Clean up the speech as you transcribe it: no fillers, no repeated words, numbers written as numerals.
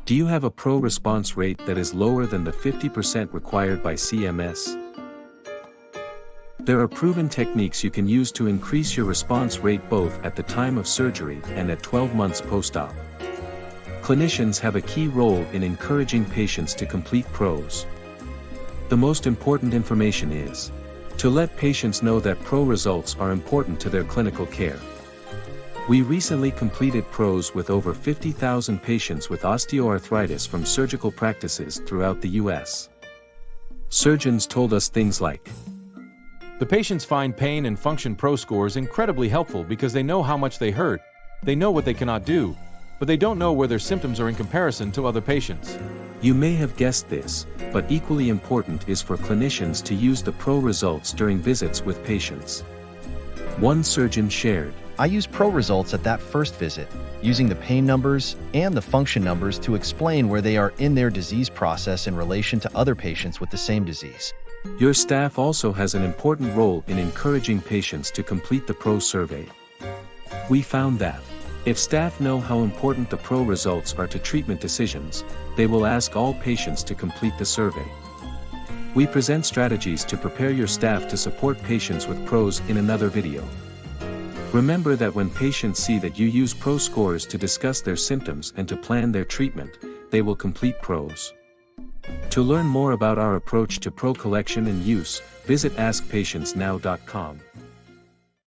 Do you have a pro response rate that is lower than the 50% required by CMS? There are proven techniques you can use to increase your response rate both at the time of surgery and at 12 months post-op. Clinicians have a key role in encouraging patients to complete pros. The most important information is to let patients know that pro results are important to their clinical care. We recently completed pros with over 50,000 patients with osteoarthritis from surgical practices throughout the US. Surgeons told us things like, The patients find pain and function pro scores incredibly helpful because they know how much they hurt, they know what they cannot do, but they don't know where their symptoms are in comparison to other patients. You may have guessed this, but equally important is for clinicians to use the pro results during visits with patients. One surgeon shared, I use pro results at that first visit, using the pain numbers and the function numbers to explain where they are in their disease process in relation to other patients with the same disease. Your staff also has an important role in encouraging patients to complete the pro survey. We found that if staff know how important the pro results are to treatment decisions, they will ask all patients to complete the survey. We present strategies to prepare your staff to support patients with pros in another video. Remember that when patients see that you use pro scores to discuss their symptoms and to plan their treatment, they will complete pros. To learn more about our approach to pro collection and use, visit askpatientsnow.com.